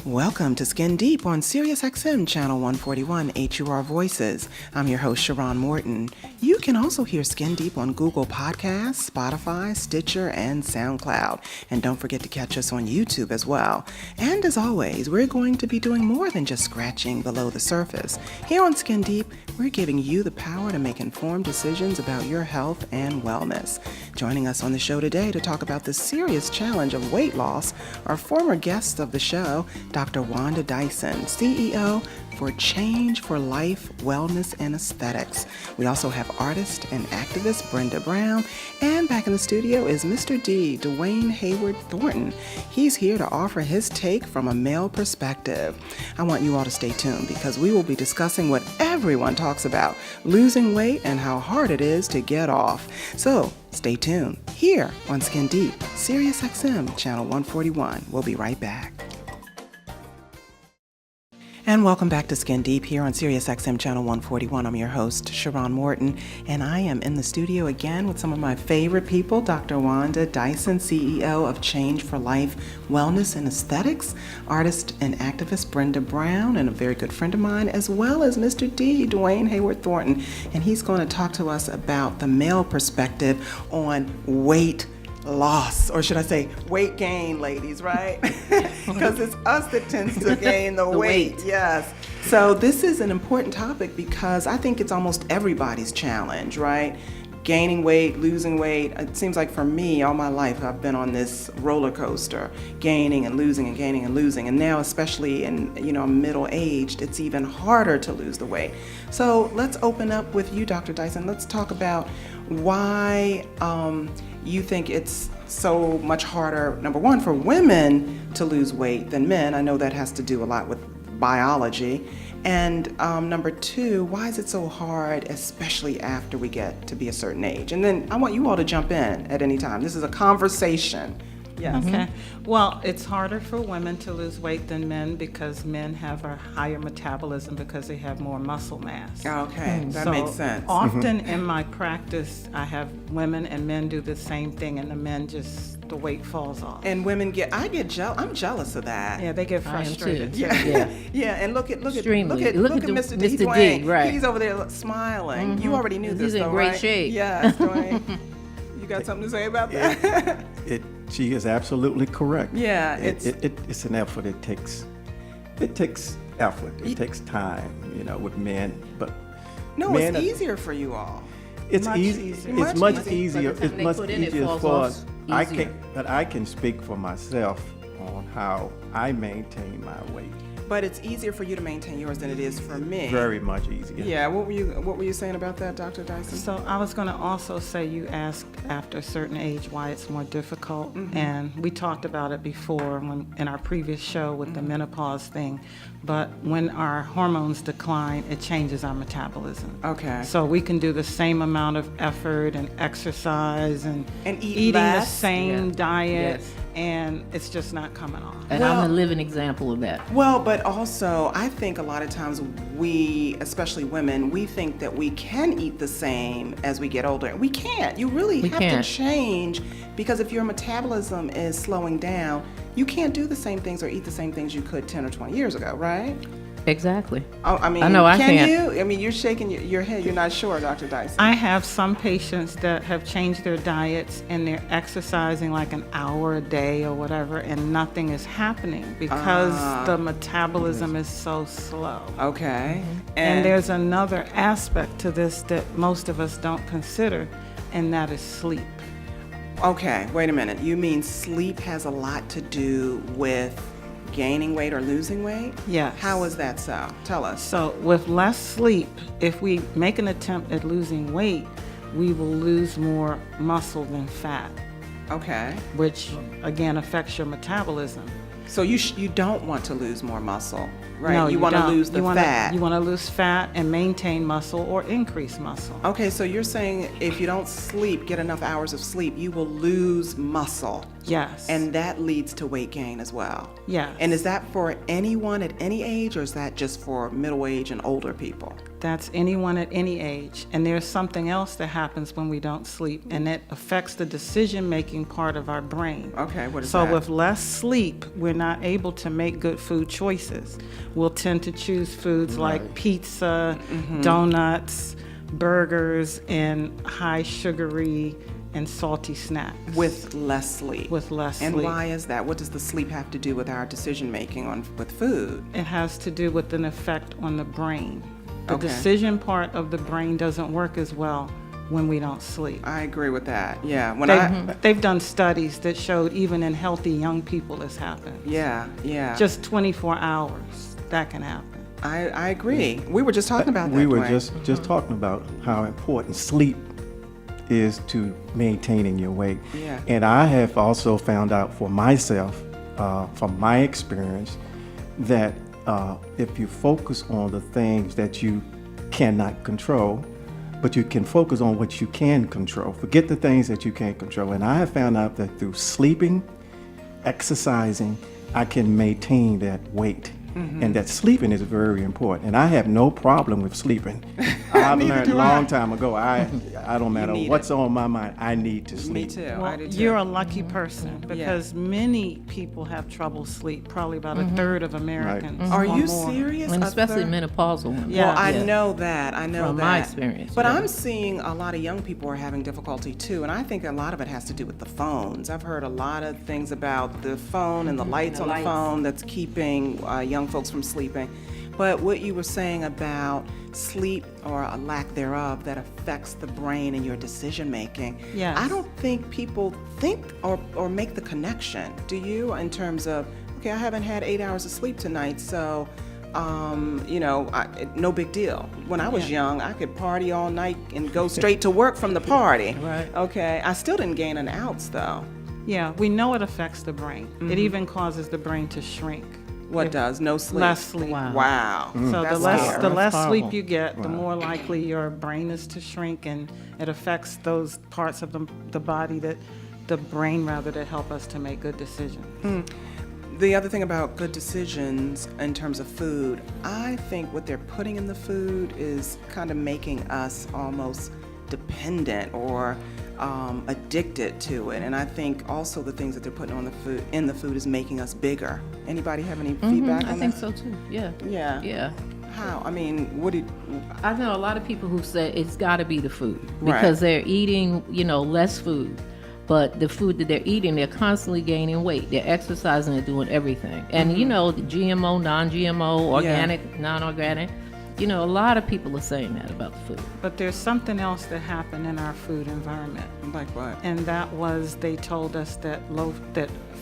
Welcome to Skin Deep on SiriusXM Channel 141 HUR Voices. I'm your host, Sharon Morton. You can also hear Skin Deep on Google Podcasts, Spotify, Stitcher, and SoundCloud. And don't forget to catch us on YouTube as well. And as always, we're going to be doing more than just scratching below the surface. Here on Skin Deep, we're giving you the power to make informed decisions about your health and wellness. Joining us on the show today to talk about the serious challenge of weight loss are former guests of the show, Dr. Wanda Dyson, CEO for Change for Life, Wellness, and Aesthetics. We also have artist and activist Brenda Brown, and back in the studio is Mr. D, Dwayne Hayward Thornton. He's here to offer his take from a male perspective. I want you all to stay tuned because we will be discussing what everyone talks about, losing weight and how hard it is to get off. So stay tuned here on Skin Deep, SiriusXM Channel 141. We'll be right back. And welcome back to Skin Deep here on SiriusXM Channel 141. I'm your host, Sharon Morton, and I am in the studio again with some of my favorite people, Dr. Wanda Dyson, CEO of Change for Life, Wellness, and Aesthetics, artist and activist Brenda Brown, and a very good friend of mine, as well as Mr. D, Dwayne Hayward Thornton, and he's going to talk to us about the male perspective on weight loss, or should I say weight gain, ladies, right? Because it's us that tends to gain the weight. Yes. So this is an important topic because I think it's almost everybody's challenge, right? Gaining weight, losing weight. It seems like for me, all my life, I've been on this roller coaster, gaining and losing and gaining and losing. And now, especially in, middle-aged, it's even harder to lose the weight. So let's open up with you, Dr. Dyson. Let's talk about why you think it's so much harder, number one, for women to lose weight than men. I know that has to do a lot with biology. And number two, why is it so hard, especially after we get to be a certain age? And then I want you all to jump in at any time. This is a conversation. Yes. Okay. Well, it's harder for women to lose weight than men because men have a higher metabolism because they have more muscle mass. Okay, that makes sense. Often in my practice, I have women and men do the same thing, and the weight falls off. And women I'm jealous of that. Yeah, they get frustrated. Yeah. And look at Extremely. Mr. D. Mr. Dwayne. D, right. He's over there smiling. You already knew this, He's in though, great right? shape. Yes, Dwayne. You got something to say about that? She is absolutely correct. Yeah, it's an effort. It takes effort. It takes time, with men. But no, men it's easier for you all. It's much easier. easier. It's much easier. By the time It's much they put in, it easier falls for off us. easier. I can speak for myself on how I maintain my weight. But it's easier for you to maintain yours than it is for me. Very much easier. Yeah. What were you saying about that, Dr. Dyson? So I was going to also say you asked after a certain age why it's more difficult, and we talked about it before in our previous show with the menopause thing. But when our hormones decline, it changes our metabolism. Okay. So we can do the same amount of effort and exercise and eat eating less. the same diet, Yes. and it's just not coming off. And I'm a living example of that. Well, but also, I think a lot of times we, especially women, we think that we can eat the same as we get older. We can't. You really have can't. to change, because if your metabolism is slowing down, you can't do the same things or eat the same things you could 10 or 20 years ago, right? Exactly. Oh, I mean, I know I can can't. you? I mean, you're shaking your head. You're not sure, Dr. Dyson. I have some patients that have changed their diets and they're exercising like an hour a day or whatever, and nothing is happening because the metabolism is so slow. Okay. And there's another aspect to this that most of us don't consider, and that is sleep. Okay, wait a minute. You mean sleep has a lot to do with gaining weight or losing weight? Yes. How is that so? Tell us. So with less sleep, if we make an attempt at losing weight, we will lose more muscle than fat, Okay. which again affects your metabolism. So you don't want to lose more muscle, right? No, you want to don't. lose the fat. You want to lose fat and maintain muscle or increase muscle. Okay, so you're saying if you don't get enough hours of sleep, you will lose muscle. Yes. And that leads to weight gain as well. Yes. And is that for anyone at any age, or is that just for middle age and older people? That's anyone at any age. And there's something else that happens when we don't sleep, and it affects the decision-making part of our brain. Okay, what is so that? with less sleep, we're not able to make good food choices. We'll tend to choose foods like pizza, donuts, burgers, and high sugary and salty snacks. With less sleep. With less and sleep. why is that? What does the sleep have to do with our decision making with food? It has to do with an effect on the brain. The Okay. decision part of the brain doesn't work as well when we don't sleep. I agree with that. Yeah. When They've done studies that showed even in healthy young people this happens. yeah. Just 24 hours, that can happen. I agree. We were just talking about that. We were Dwayne. just talking about how important sleep is to maintaining your weight. Yeah. And I have also found out for myself, from my experience, that if you focus on the things that you cannot control, but you can focus on what you can control. Forget the things that you can't control. And I have found out that through sleeping, exercising, I can maintain that weight. And that sleeping is very important. And I have no problem with sleeping. I've learned a long time ago, I don't matter need what's on my mind, I need to sleep. Me too. I Well, do too. you're a lucky person because many people have trouble sleep, probably about a third of Americans. Are or you more. serious? And A especially third? menopausal women. Yeah. Well, I Yeah. know that. I know From that. my experience, But yeah. I'm seeing a lot of young people are having difficulty too, and I think a lot of it has to do with the phones. I've heard a lot of things about the phone and the lights on the phone that's keeping young folks from sleeping. But what you were saying about sleep or a lack thereof that affects the brain and your decision making, Yes. I don't think people think or make the connection. Do you? In terms of, okay, I haven't had 8 hours of sleep tonight, so no big deal. When I was young, I could party all night and go straight to work from the party. Right. Okay. I still didn't gain an ounce though. Yeah, we know it affects the brain. It even causes the brain to shrink. What If- does? No sleep. Less sleep. Wow. So the That's less scary. the less That's sleep horrible. you get, the more likely your brain is to shrink, and it affects those parts of the body the brain that help us to make good decisions. The other thing about good decisions in terms of food, I think what they're putting in the food is kind of making us almost dependent or addicted to it. And I think also the things that they're putting on the food is making us bigger. Anybody have any feedback I on think that? so too. Yeah. Yeah. Yeah. How? I mean, I know a lot of people who say it's got to be the food Right. because they're eating, less food. But the food that they're eating, they're constantly gaining weight. They're exercising, they're doing everything. And, the GMO, non-GMO, organic, non-organic, a lot of people are saying that about the food. But there's something else that happened in our food environment. like what? And that was they told us that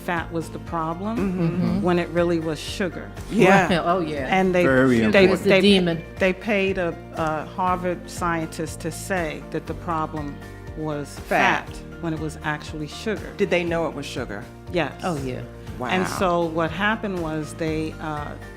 fat was the problem when it really was sugar. Yeah. Oh, yeah. And they Very they, important. It's the they, demon. they paid a Harvard scientist to say that the problem was fat when it was actually sugar. Did they know it was sugar? Yes. Oh, yeah. Wow. And so what happened was they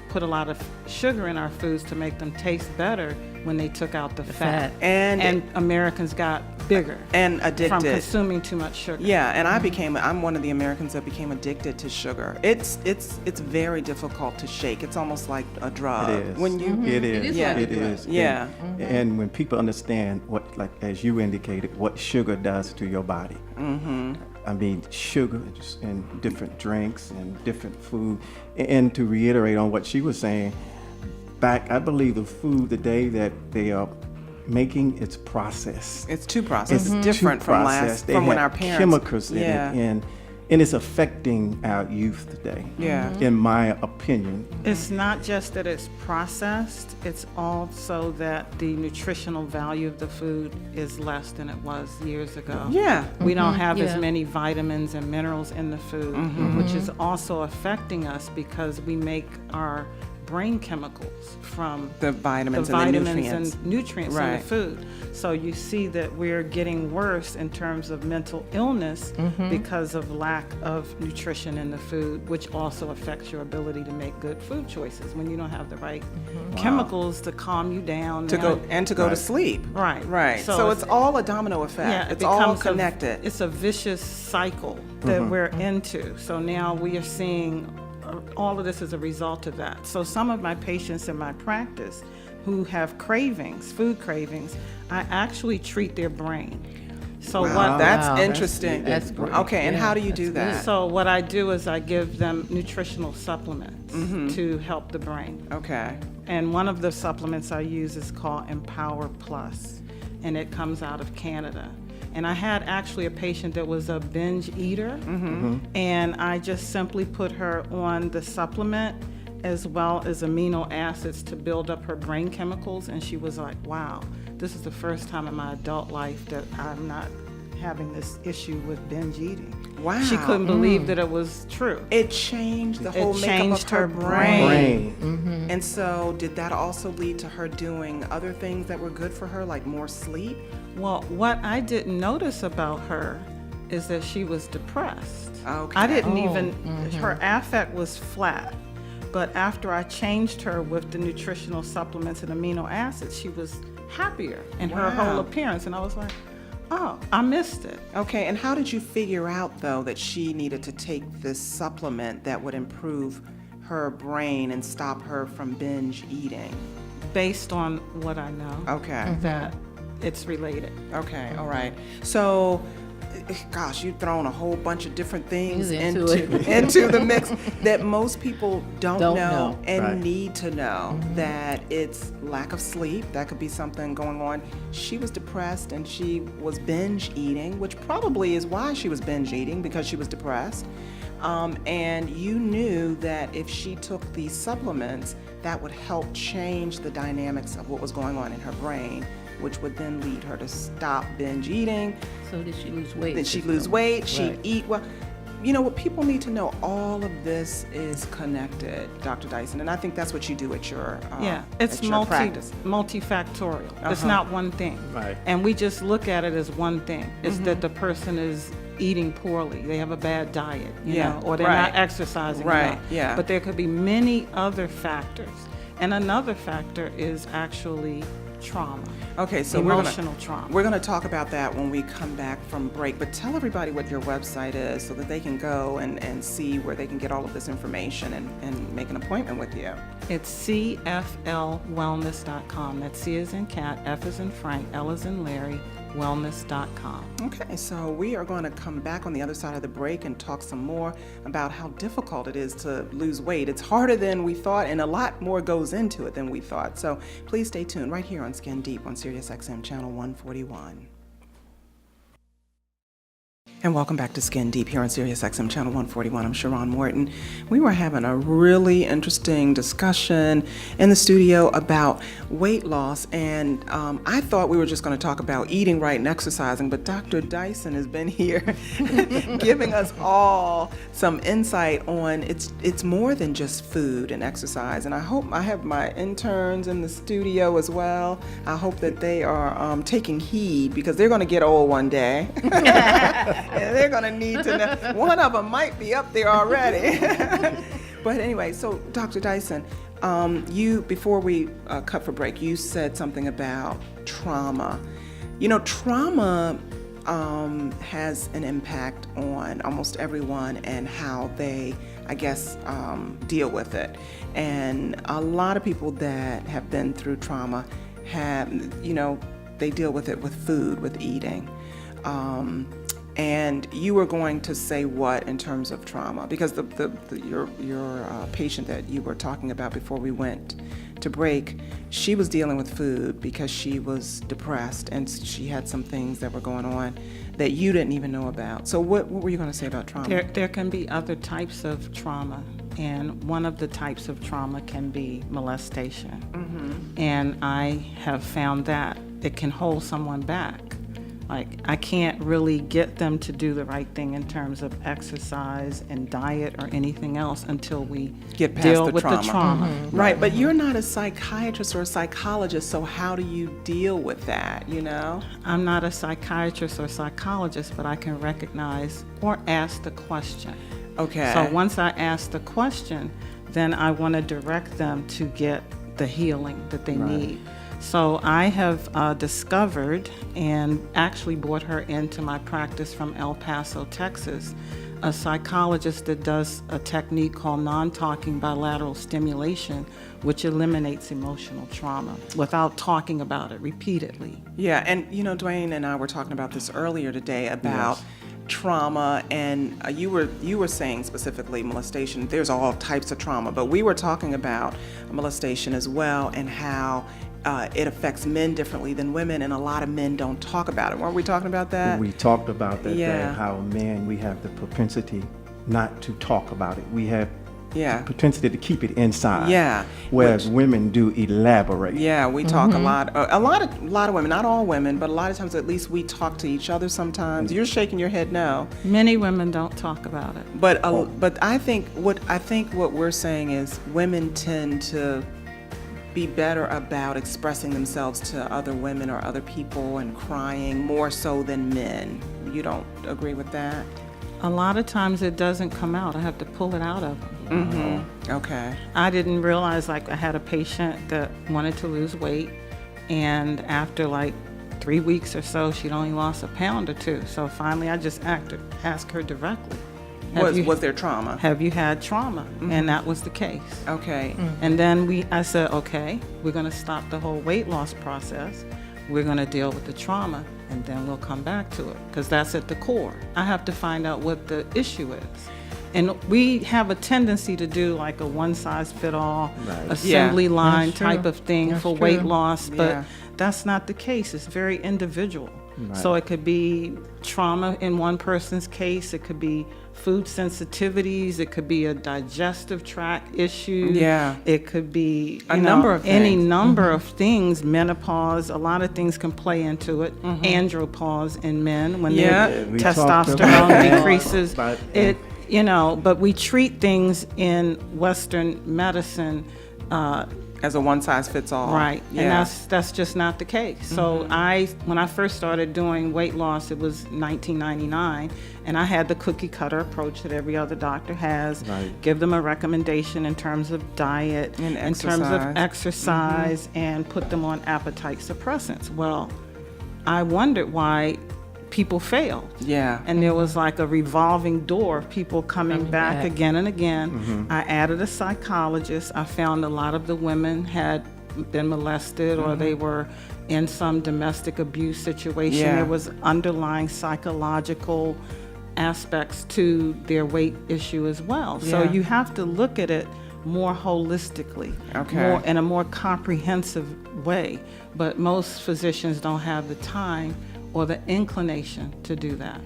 put a lot of sugar in our foods to make them taste better when they took out the fat. fat. And Americans got bigger and from addicted. consuming too much sugar. Yeah, and I'm one of the Americans that became addicted to sugar. It's very difficult to shake. It's almost like a drug. It is. When you It is. It is Yeah. like a It drug. is. Yeah. And when people understand what, like as you indicated, what sugar does to your body. I mean, sugar and different drinks and different food. And to reiterate on what she was saying, I believe the food today that they are making, it's processed. It's too processed. It's It's different too from processed. They when have our parents chemicals in yeah. it, and it's affecting our youth today. Yeah. In my opinion. It's not just that it's processed, it's also that the nutritional value of the food is less than it was years ago. Yeah. We don't have as Yeah. many vitamins and minerals in the food, which is also affecting us because we make our brain chemicals from The vitamins and the nutrients. and nutrients in Right. the food. So you see that we're getting worse in terms of mental illness because of lack of nutrition in the food, which also affects your ability to make good food choices when you don't have the right chemicals to calm you down. to go to sleep. Right. Right. So So it's- it's all a domino effect. Yeah, it it's all becomes connected. it's a vicious cycle that we're into. So now we are seeing all of this as a result of that. So some of my patients in my practice who have cravings, food cravings, I actually treat their brain. So Wow, that's Wow, interesting. that's great. Okay, and Yeah, how do you that's do that? good. So what I do is I give them nutritional supplements Mm-hmm. to help the brain. Okay. And one of the supplements I use is called Empower Plus, and it comes out of Canada. And I had actually a patient that was a binge eater, and I just simply put her on the supplement as well as amino acids to build up her brain chemicals, and she was like, wow, this is the first time in my adult life that I'm not having this issue with binge eating. Wow. She couldn't believe that it was true. It changed the whole It makeup changed of her her brain. Brain. And so did that also lead to her doing other things that were good for her, like more sleep? Well, what I didn't notice about her is that she was depressed. Okay. I didn't even, her affect was flat. But after I changed her with the nutritional supplements and amino acids, she was happier in her whole Wow. appearance. And I was like, oh, I missed it. Okay, and how did you figure out, though, that she needed to take this supplement that would improve her brain and stop her from binge eating? Based on what I know, Okay. that it's related. Okay, all right. So, gosh, you've thrown a whole bunch of different things Into into, it. into the mix that most people don't Don't know know. and Right. need to know. That it's lack of sleep. That could be something going on. She was depressed and she was binge eating, which probably is why she was binge eating, because she was depressed. And you knew that if she took these supplements, that would help change the dynamics of what was going on in her brain, which would then lead her to stop binge eating. So did she lose weight? Then she'd just lose from- weight, she'd Right. eat well. You know what people need to know, all of this is connected, Dr. Dyson, and I think that's what you do at your Yeah, it's at your practice. multifactorial. It's Uh-huh. not one thing. Right. And we just look at it as one thing. It's that the person is eating poorly. They have a bad diet, you Yeah, know, or they're right. not exercising Right, enough. yeah. But there could be many other factors. And another factor is actually trauma. Okay, so Emotional trauma. We're gonna talk about that when we come back from break, but tell everybody what your website is so that they can go and see where they can get all of this information and make an appointment with you. It's cflwellness.com. That's C as in cat, F as in Frank, L as in Larry, wellness.com. Okay, so we are going to come back on the other side of the break and talk some more about how difficult it is to lose weight. It's harder than we thought, and a lot more goes into it than we thought. So please stay tuned right here on Skin Deep on Sirius XM Channel 141. And welcome back to Skin Deep here on Sirius XM Channel 141. I'm Sharon Morton. We were having a really interesting discussion in the studio about weight loss, and I thought we were just going to talk about eating right and exercising, but Dr. Dyson has been here giving us all some insight on it's more than just food and exercise. And I hope I have my interns in the studio as well. I hope that they are taking heed, because they're going to get old one day. And they're going to need to know. One of them might be up there already. But anyway, so Dr. Dyson, you, before we cut for break, you said something about trauma. You know, trauma has an impact on almost everyone and how they, I guess, deal with it. And a lot of people that have been through trauma have, you know, they deal with it with food, with eating. And you were going to say what in terms of trauma? Because your patient that you were talking about before we went to break, she was dealing with food because she was depressed and she had some things that were going on that you didn't even know about. So what were you going to say about trauma? There can be other types of trauma, and one of the types of trauma can be molestation. And I have found that it can hold someone back. Like, I can't really get them to do the right thing in terms of exercise and diet or anything else until we Get past deal the with trauma. the trauma. Right, but you're not a psychiatrist or a psychologist, so how do you deal with that, you know? I'm not a psychiatrist or psychologist, but I can recognize or ask the question. Okay. So once I ask the question, then I want to direct them to get the healing that they need. So I have discovered and actually brought her into my practice from El Paso, Texas, a psychologist that does a technique called non-talking bilateral stimulation, which eliminates emotional trauma without talking about it repeatedly. Yeah, and Dwayne and I were talking about this earlier today about trauma, and you were saying specifically molestation. There's all types of trauma, but we were talking about molestation as well, and how it affects men differently than women, and a lot of men don't talk about it. Weren't we talking about that? We talked about that, Yeah. that how men, we have the propensity not to talk about it. We have Yeah. the propensity to keep it inside. Yeah. Whereas women do elaborate. Yeah, we talk a lot. A lot of women, not all women, but a lot of times at least we talk to each other sometimes. You're shaking your head no. Many women don't talk about it. But I think what we're saying is women tend to be better about expressing themselves to other women or other people and crying more so than men. You don't agree with that? A lot of times it doesn't come out. I have to pull it out of them. Mm-hmm. Okay. I didn't realize, like, I had a patient that wanted to lose weight, and after like 3 weeks or so, she'd only lost a pound or 2. So finally I just asked her directly, Was there trauma? have you had trauma? And that was the case. Okay. And then I said, okay, we're going to stop the whole weight loss process. We're going to deal with the trauma, and then we'll come back to it, because that's at the core. I have to find out what the issue is. And we have a tendency to do like a one-size-fit-all assembly line That's true. type of thing That's for true. weight loss, but Yeah. that's not the case. It's very individual. Right. So it could be trauma in one person's case, it could be food sensitivities, it could be a digestive tract issue. Yeah. It could be A number of any things. number of things, menopause, a lot of things can play into it. Andropause in men when Yeah. their We talked testosterone about that, decreases. but- But we treat things in Western medicine As a one-size-fits-all. right, Yeah. and that's just not the case. So when I first started doing weight loss, it was 1999, and I had the cookie cutter approach that every other doctor has. Right. Give them a recommendation in terms of diet, And in terms of exercise. exercise, and put them on appetite suppressants. Well, I wondered why people failed. Yeah. And there was like a revolving door of people coming back again and again. I added a psychologist. I found a lot of the women had been molested or they were in some domestic abuse situation. Yeah. There was underlying psychological aspects to their weight issue as well. So Yeah. you have to look at it more holistically, Okay. in a more comprehensive way. But most physicians don't have the time or the inclination to do that.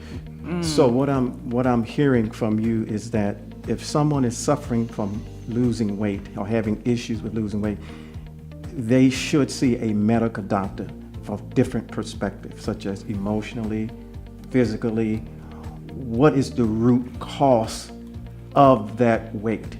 So what I'm hearing from you is that if someone is suffering from losing weight or having issues with losing weight, they should see a medical doctor from different perspectives, such as emotionally, physically. What is the root cause of that weight?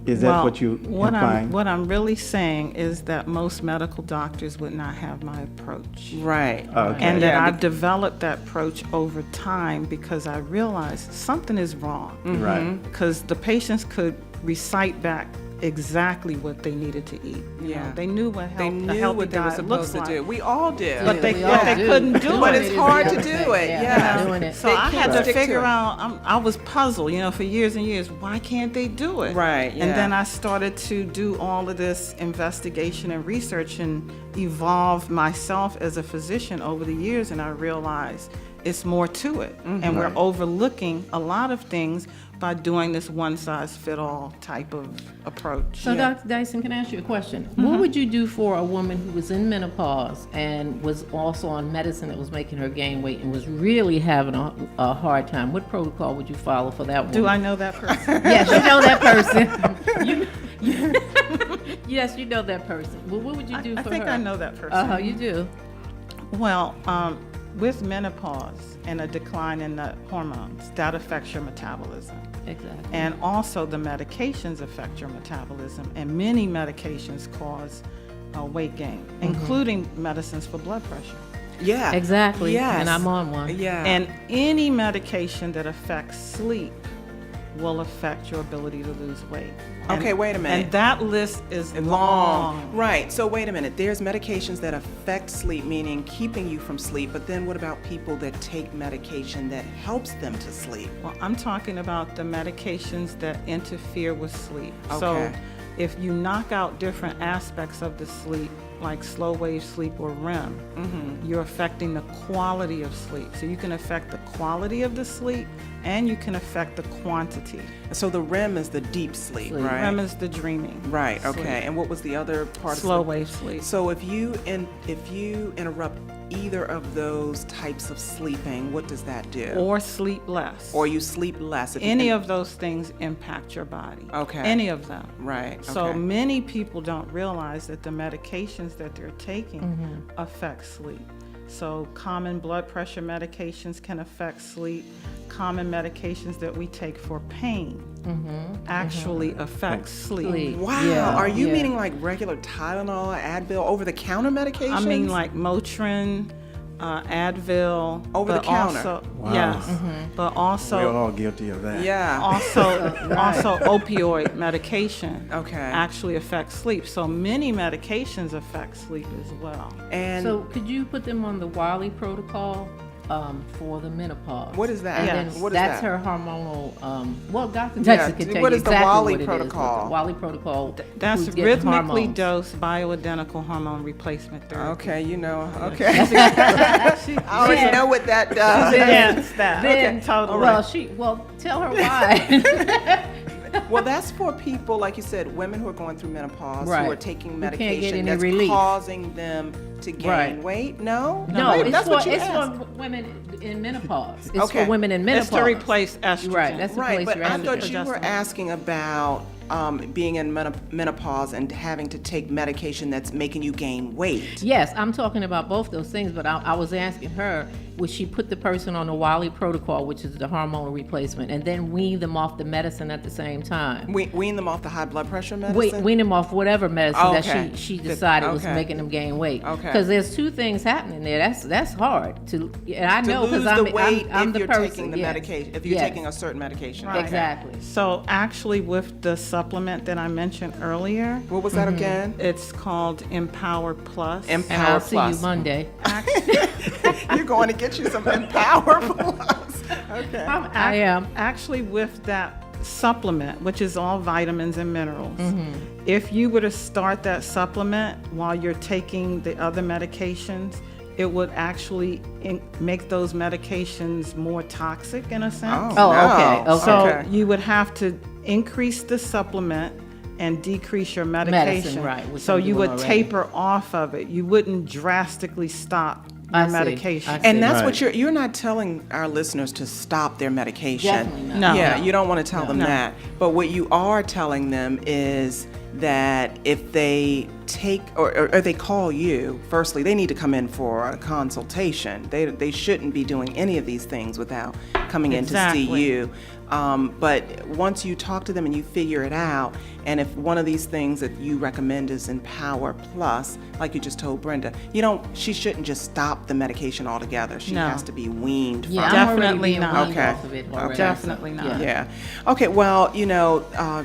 Is that what you implying? What I'm really saying is that most medical doctors would not have my approach. Right. Okay. And that Yeah, I've developed that approach over time because I realized something is wrong. Right. Because the patients could recite back exactly what they needed to eat. You Yeah. know, they knew what They a knew healthy what they were diet looks supposed to like. do. We all do. But they we all do. couldn't do But it. it's hard to do it. Yeah. Doing it. So They I had can't to stick to figure it. out, I was puzzled, for years and years, why can't they do it? Right, yeah. And then I started to do all of this investigation and research and evolve myself as a physician over the years, and I realized it's more to it. And we're overlooking a lot of things by doing this one-size-fit-all type of approach. So, Dr. Dyson, can I ask you a question? What would you do for a woman who was in menopause and was also on medicine that was making her gain weight and was really having a hard time? What protocol would you follow for that woman? Do I know that person? Yes, you know that person. Yes, you know that person. Well, what would you do I for think her? I know that person. Uh-huh, you do. Well, with menopause and a decline in the hormones, that affects your metabolism. Exactly. And also the medications affect your metabolism, and many medications cause weight gain, including medicines for blood pressure. Yeah. Exactly. Yes. And I'm on one. Yeah. And any medication that affects sleep will affect your ability to lose weight. Okay, wait a minute. And that list is Long. long. Right. So wait a minute. There's medications that affect sleep, meaning keeping you from sleep. But then what about people that take medication that helps them to sleep? Well, I'm talking about the medications that interfere with sleep. So Okay. if you knock out different aspects of the sleep, like slow wave sleep or REM, you're affecting the quality of sleep. So you can affect the quality of the sleep and you can affect the quantity. So the REM is the deep sleep, right? REM is the dreaming. Right. sleep. Okay. And what was the other part? Slow of sleep? wave sleep. So if you interrupt either of those types of sleeping, what does that do? Or sleep less. Or you sleep less. If you Any can- of those things impact your body. Okay. Any of them. Right. So okay. many people don't realize that the medications that they're taking affect sleep. So common blood pressure medications can affect sleep. Common medications that we take for pain actually affect sleep. Sleep. Wow. Yeah, Are you yeah. meaning like regular Tylenol, Advil, over-the-counter medications? I mean like Motrin, Advil. Over the but counter. Also, Wow. Yes. But also We're all guilty of that. Yeah. also opioid medication Okay. actually affects sleep. So many medications affect sleep as well. And So could you put them on the Wiley protocol for the menopause? What is that? And Yes. then What is that's that? her hormonal. Well, Dr. Yeah, Dyson can tell what you is the exactly Wiley what it is, but protocol? the Wiley protocol. That's who's getting rhythmically hormones. dosed bioidentical hormone replacement therapy. Okay, you know. Okay. She- I already know what that does. Against that. Then, Totally. well, tell her why. Well, that's for people, like you said, women who are going through menopause, Right. who are taking Who can't get medication any that's relief. causing them to gain Right. weight. No, No, Wait, it's that's for what you it's asked. for women in menopause. It's Okay. for women in It's menopause. to replace estrogen. Right. That's to Right, replace but your I estrogen. thought you were Progesterone. asking about being in menopause and having to take medication that's making you gain weight. Yes, I'm talking about both those things, but I was asking her, would she put the person on the Wiley protocol, which is the hormonal replacement, and then wean them off the medicine at the same time? Wean them off the high blood pressure medicine? Wean them off whatever medicine Okay. that she decided was Okay. making them gain weight. Okay. Because there's two things happening there. That's hard to, and I to know lose because the weight I'm if the you're person. taking the yes. medication, if you're Yes. taking a certain medication. Right. Okay. Exactly. So actually with the supplement that I mentioned earlier, What was that again? it's called Empower Plus. And Empower I'll see Plus. you Monday. You're going to get you some Empower Plus. Okay. I am. Actually, with that supplement, which is all vitamins and minerals, if you were to start that supplement while you're taking the other medications, it would actually make those medications more toxic in a sense. Oh, no. okay, okay. So Okay. you would have to increase the supplement and decrease your medication. right, which So I'm you doing would already. taper off of it. You wouldn't drastically stop I your see. medication. I see. And that's Right. what you're not telling our listeners to stop their medication. Definitely not. No. Yeah, you don't want to tell them No. that. But what you are telling them is that if they take or they call you, firstly, they need to come in for a consultation. They shouldn't be doing any of these things without coming in to see Exactly. you. But once you talk to them and you figure it out, and if one of these things that you recommend is Empower Plus, like you just told Brenda, she shouldn't just stop the medication altogether. She No. has to be weaned Yeah, from I'm already Definitely being not. weaned Okay. off of it already. Definitely not. Yeah. Okay. Well,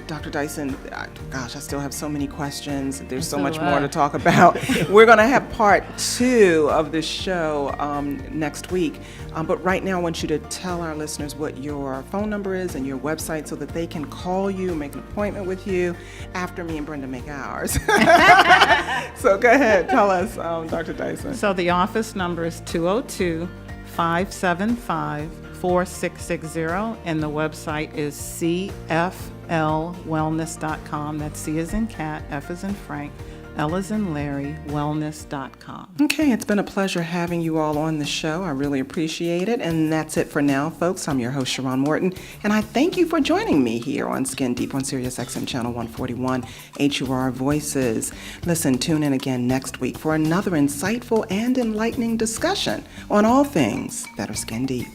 Dr. Dyson, gosh, I still have so many questions. There's so So much do more I. to talk about. We're going to have part 2 of this show next week. But right now, I want you to tell our listeners what your phone number is and your website so that they can call you, make an appointment with you after me and Brenda make ours. So go ahead. Tell us, Dr. Dyson. So the office number is 202-575-4660, and the website is cflwellness.com. That's C as in cat, F as in Frank, L as in Larry, wellness.com. Okay, it's been a pleasure having you all on the show. I really appreciate it. And that's it for now, folks. I'm your host, Sharon Morton, and I thank you for joining me here on Skin Deep on Sirius XM Channel 141, HUR Voices. Listen, tune in again next week for another insightful and enlightening discussion on all things that are skin deep.